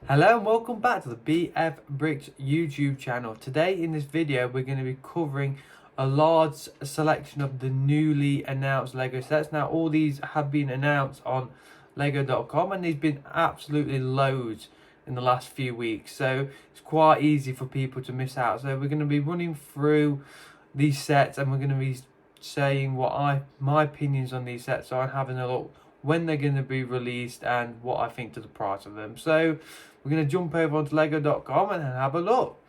Hello and welcome back to the BF Bricks YouTube channel. Today in this video we're going to be covering a large selection of the newly announced LEGO sets. Now all these have been announced on lego.com and there's been absolutely loads in the last few weeks, so it's quite easy for people to miss out. So we're going to be running through these sets and we're going to be saying what my opinions on these sets are and having a look when they're going to be released and what I think to the price of them. So we're going to jump over onto lego.com and have a look.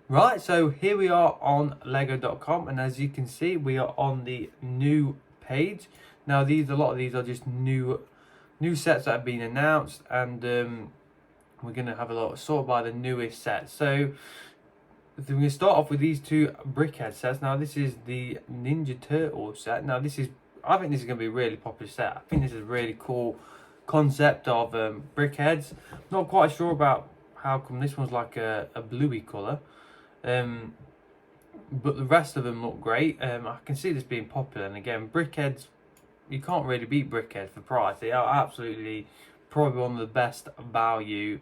Right, so here we are on lego.com, and as you can see we are on the new page. Now a lot of these are just new sets that have been announced, and we're going to have a look sort by the newest sets. So we're going to start off with these two Brickhead sets. Now this is the Ninja Turtle set. Now I think this is going to be a really popular set. I think this is a really cool concept of Brickheads. Not quite sure about how come this one's like a bluey colour. But the rest of them look great. I can see this being popular, and again, Brickheads, you can't really beat Brickheads for price. They are absolutely probably one of the best value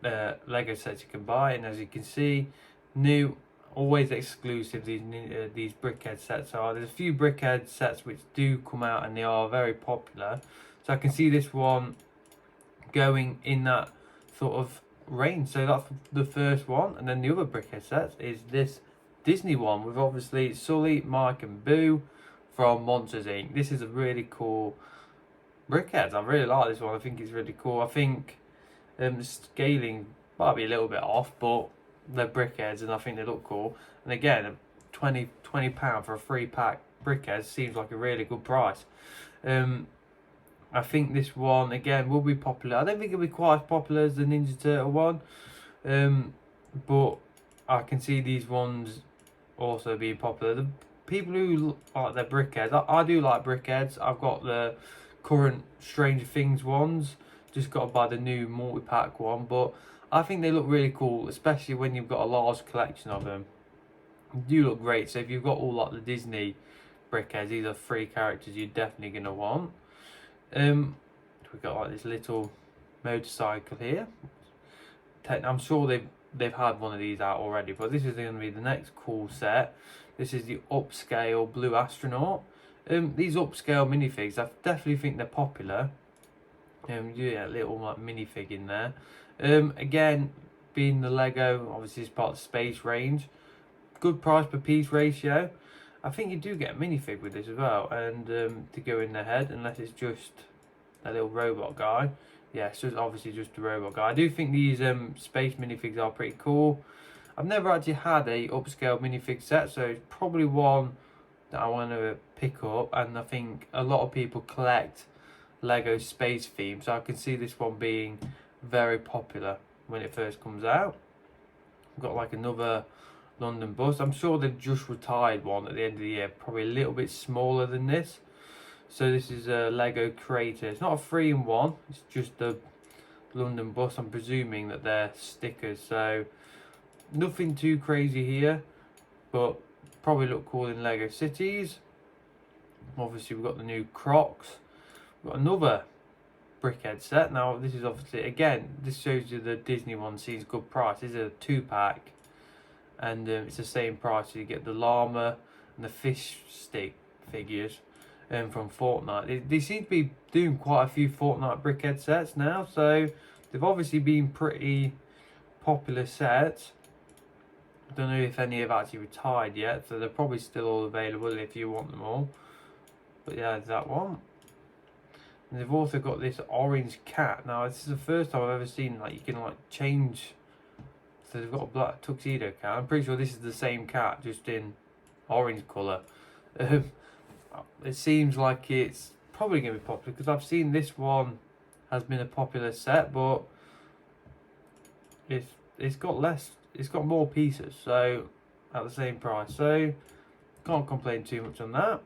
Lego sets you can buy, and as you can see, new, always exclusive, these Brickhead sets are. There's a few Brickhead sets which do come out and they are very popular. So I can see this one going in that sort of range. So that's the first one, and then the other Brickhead sets is this Disney one with obviously Sully, Mike and Boo from Monsters Inc. This is a really cool Brickheads. I really like this one. I think it's really cool. I think the scaling might be a little bit off, but they're Brickheads and I think they look cool. And again, £20 for a 3-pack Brickheads seems like a really good price. I think this one again will be popular. I don't think it'll be quite as popular as the Ninja Turtle one, but I can see these ones also being popular. The people who like their Brickheads, I do like Brickheads. I've got the current Stranger Things ones, just got to buy the new multi-pack one, but I think they look really cool, especially when you've got a large collection of them. They do look great. So if you've got all like the Disney Brickheads, these are 3 characters you're definitely going to want. We've got like this little motorcycle here. I'm sure they've had one of these out already, but this is going to be the next cool set. This is the upscale Blue Astronaut. These upscale minifigs, I definitely think they're popular. Yeah, little like minifig in there. Again, being the Lego, obviously it's part of the space range. Good price per piece ratio. I think you do get a minifig with this as well, and to go in the head, unless it's just a little robot guy. Yeah, it's just obviously just a robot guy. I do think these space minifigs are pretty cool. I've never actually had a upscale minifig set, so it's probably one that I want to pick up, and I think a lot of people collect Lego space theme, so I can see this one being very popular when it first comes out. We've got like another London bus. I'm sure they've just retired one at the end of the year, probably a little bit smaller than this. So this is a Lego Creator. It's not a 3-in-1, it's just the London bus. I'm presuming that they're stickers, so nothing too crazy here, but probably look cool in Lego Cities. Obviously we've got the new Crocs. We've got another Brickhead set. Now this is obviously, again, this shows you the Disney one seems good price. This is a 2-pack, and it's the same price. So you get the llama and the fish stick figures from Fortnite. They seem to be doing quite a few Fortnite Brickhead sets now, so they've obviously been pretty popular sets. I don't know if any have actually retired yet, so they're probably still all available if you want them all. But yeah, there's that one. And they've also got this orange cat. Now this is the first time I've ever seen like you can like change. So they've got a black tuxedo cat. I'm pretty sure this is the same cat, just in orange colour. It seems like it's probably going to be popular because I've seen this one has been a popular set, but it's got more pieces, so at the same price. So can't complain too much on that.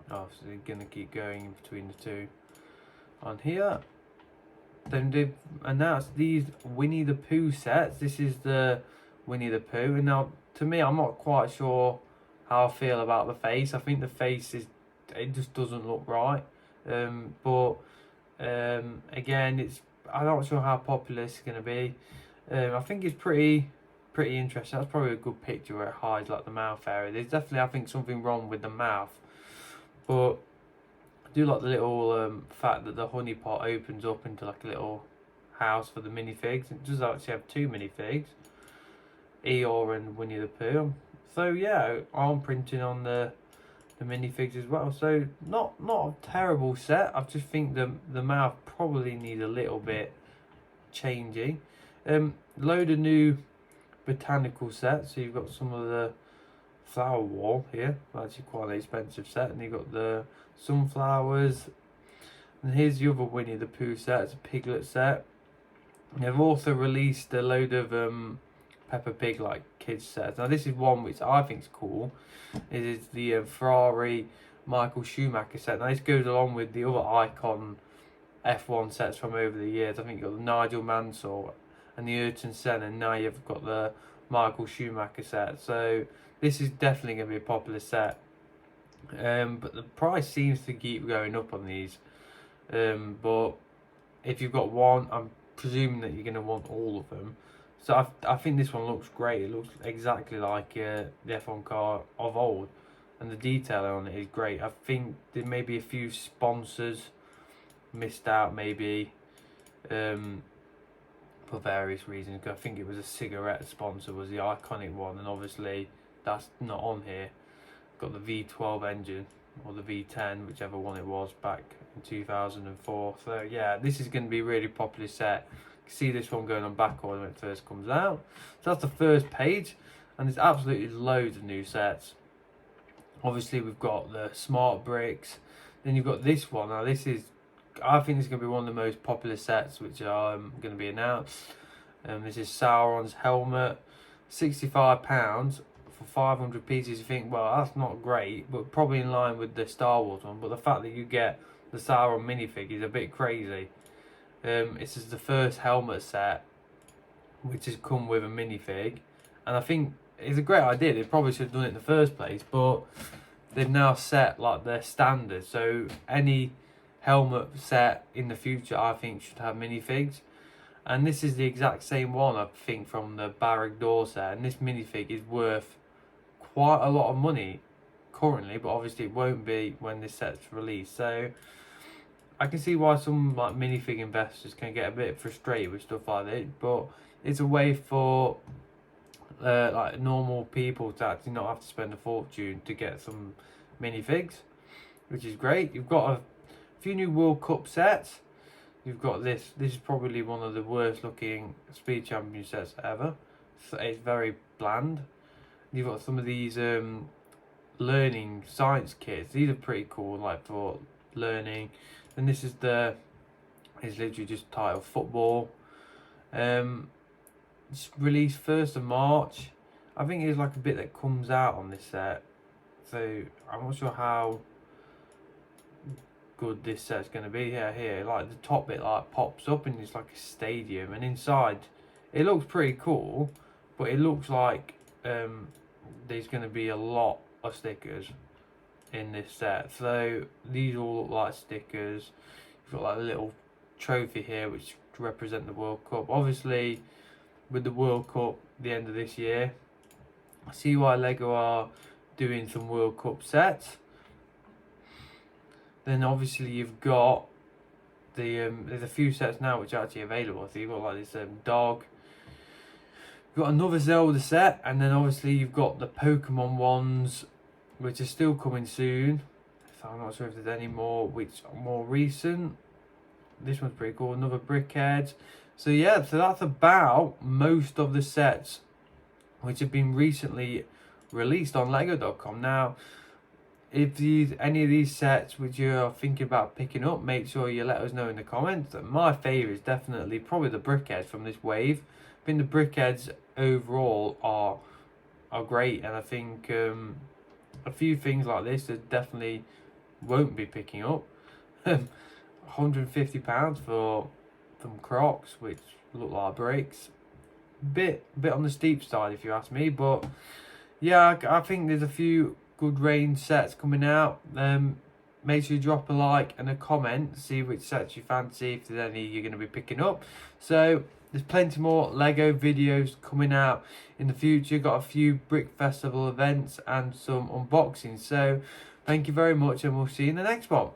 Obviously going to keep going in between the two on here. Then they've announced these Winnie the Pooh sets. This is the Winnie the Pooh, and now to me I'm not quite sure how I feel about the face. I think the face it just doesn't look right. But again, I'm not sure how popular it's going to be. I think it's pretty interesting. That's probably a good picture where it hides like the mouth area. There's definitely, I think, something wrong with the mouth, but I do like the little fact that the honey pot opens up into like a little house for the minifigs. It does actually have 2 minifigs, Eeyore and Winnie the Pooh. So yeah, arm printing on the minifigs as well. So not a terrible set. I just think the mouth probably needs a little bit changing. Load of new botanical sets. So you've got some of the flower wall here. Actually quite an expensive set. And you've got the sunflowers. And here's the other Winnie the Pooh set. It's a Piglet set. And they've also released a load of Peppa Pig like kids sets. Now this is one which I think is cool. It is the Ferrari Michael Schumacher set. Now this goes along with the other icon F1 sets from over the years. I think you've got the Nigel Mansell and the Ayrton Senna, and now you've got the Michael Schumacher set. So this is definitely going to be a popular set. But the price seems to keep going up on these. But if you've got one, I'm presuming that you're going to want all of them. So I think this one looks great. It looks exactly like the F1 car of old, and the detail on it is great. I think there may be a few sponsors missed out, maybe for various reasons. I think it was a cigarette sponsor was the iconic one, and obviously that's not on here. Got the V12 engine or the V10, whichever one it was back in 2004. So yeah, this is going to be a really popular set. See this one going on back order when it first comes out. So that's the first page, and there's absolutely loads of new sets. Obviously we've got the smart bricks, then you've got this one. Now this is, I think this is going to be one of the most popular sets which are going to be announced. This is Sauron's helmet, £65 for 500 pieces. You think, well, that's not great, but probably in line with the Star Wars one. But the fact that you get the Sauron minifig is a bit crazy. This is the first helmet set which has come with a minifig, and I think it's a great idea. They probably should have done it in the first place, but they've now set like their standard. So any helmet set in the future, I think, should have minifigs, and this is the exact same one, I think, from the Barrack Door set. And this minifig is worth quite a lot of money currently, but obviously it won't be when this set's released. So I can see why some like minifig investors can get a bit frustrated with stuff like this, but it's a way for like normal people to actually not have to spend a fortune to get some minifigs, which is great. You've got a few new World Cup sets. You've got this. This is probably one of the worst looking Speed Champion sets ever. So it's very bland. You've got some of these learning science kits. These are pretty cool, like for learning. And this is it's literally just titled Football. It's released 1st of March. I think it's like a bit that comes out on this set. So I'm not sure how good this set's going to be. Here, like the top bit like pops up and it's like a stadium, and inside it looks pretty cool, but it looks like there's going to be a lot of stickers in this set. So these all look like stickers. You've got like a little trophy here which represent the World Cup. Obviously with the World Cup the end of this year, I see why Lego are doing some World Cup sets. Then obviously you've got there's a few sets now which are actually available. So you've got like this dog. You've got another Zelda set, and then obviously you've got the Pokemon ones which are still coming soon. So I'm not sure if there's any more which are more recent. This one's pretty cool. Another Brickhead. So yeah, so that's about most of the sets which have been recently released on Lego.com. Now, if any of these sets which you're thinking about picking up, make sure you let us know in the comments. My favourite is definitely probably the Brickheads from this wave. I think the Brickheads overall are great, and I think a few things like this that definitely won't be picking up. £150 for some Crocs which look like bricks. Bit on the steep side if you ask me, but yeah, I think there's a few good range sets coming out. make sure you drop a like and a comment, see which sets you fancy, if there's any you're going to be picking up. So there's plenty more Lego videos coming out in the future. Got a few Brick Festival events and some unboxings. So thank you very much, and we'll see you in the next one.